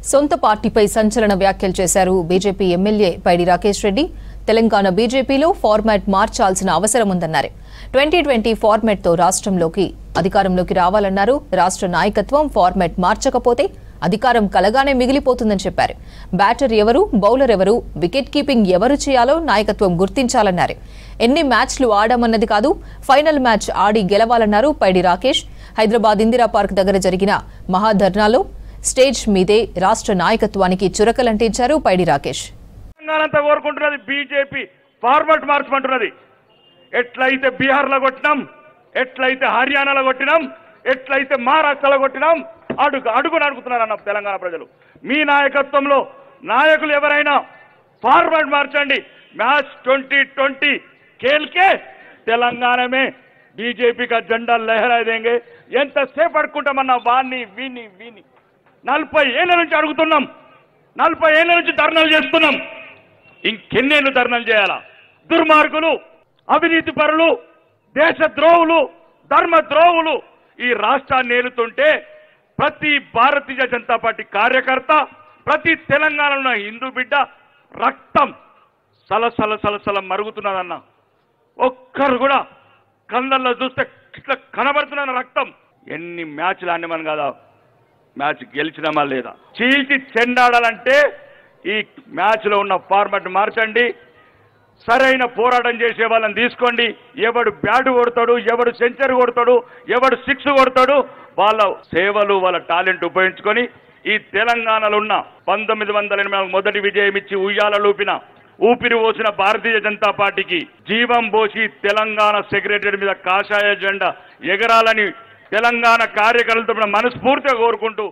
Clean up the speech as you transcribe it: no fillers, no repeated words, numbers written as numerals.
సొంత పార్టీపై సంచలన వ్యాఖ్యలు చేశారు బీజేపీ ఎమ్మెల్యే పైడి రాకేష్ రెడ్డి. తెలంగాణ బీజేపీలో ఫార్మాట్ మార్చాల్సిన అవసరం ఉందన్నారు. 2020 ఫార్మాట్ తో రాష్ట్రంలోకి అధికారంలోకి రావాలన్నారు. రాష్ట్ర నాయకత్వం ఫార్మాట్ మార్చకపోతే అధికారం కలగానే మిగిలిపోతుందని చెప్పారు. బ్యాటర్ ఎవరు, బౌలర్ ఎవరు, వికెట్ కీపింగ్ ఎవరు చేయాలో నాయకత్వం గుర్తించాలన్నారు. ఎన్ని మ్యాచ్లు ఆడామన్నది కాదు, ఫైనల్ మ్యాచ్ ఆడి గెలవాలన్నారు పైడి రాకేష్. హైదరాబాద్ ఇందిరా పార్క్ దగ్గర జరిగిన మహాధర్నాలో స్టేజ్ మీదే రాష్ట్ర నాయకత్వానికి చురకలంటించారు పైడి రాకేష్. కోరుకుంటున్నది బీజేపీ ఫార్మాట్ మార్చమంటున్నది. ఎట్లయితే బీహార్లో కొట్టినాం, ఎట్లయితే హర్యానాలో కొట్టినాం, ఎట్లయితే మహారాష్ట్రలో కొట్టినాం, అడుగును అడుగుతున్నారన్న తెలంగాణ ప్రజలు. మీ నాయకత్వంలో నాయకులు ఎవరైనా ఫార్మాట్ మార్చండి. మ్యాచ్ 2020 खेलके తెలంగాణ మే బీజేపీ కా జెండా లహరా దేంగే. ఎంతసేపు అడుకుంటామన్నా వాణ్ణి వీని 40 ఏళ్ల నుంచి అడుగుతున్నాం, 40 ఏళ్ల నుంచి ధర్నాలు చేస్తున్నాం. ఇంకెన్నేళ్ళు ధర్నాలు చేయాలా? దుర్మార్గులు, అవినీతి పరులు, దేశద్రోహులు, ధర్మద్రోహులు ఈ రాష్ట్రాన్ని ఏలుతుంటే ప్రతి భారతీయ జనతా పార్టీ కార్యకర్త, ప్రతి తెలంగాణలో హిందూ బిడ్డ రక్తం సలసల సలసల మరుగుతున్నదన్న. ఒక్కరు కూడా కళ్ళల్లో చూస్తే ఇట్లా కనబడుతున్న రక్తం. ఎన్ని మ్యాచ్లు ఆడినామని కదా, మ్యాచ్ గెలిచినామా లేదా? చీల్చి చెండాడాలంటే ఈ మ్యాచ్లో ఉన్న ఫార్మాట్ మార్చండి. సరైన పోరాటం చేసే వాళ్ళని తీసుకోండి. ఎవడు బ్యాట్ కొడతాడు, ఎవడు సెంచరీ కొడతాడు, ఎవడు 6 కొడతాడు, వాళ్ళ సేవలు, వాళ్ళ టాలెంట్ ఉపయోగించుకొని ఈ తెలంగాణలో ఉన్న 1980 మొదటి విజయం ఇచ్చి ఉయ్యాలూపిన ఊపిరి పోసిన భారతీయ జనతా పార్టీకి జీవం పోసి తెలంగాణ సెక్రటరీ మీద కాషాయ జెండా ఎగరాలని తెలంగాణ కార్యకర్తల మనస్ఫూర్తిగా కోరుకుంటూ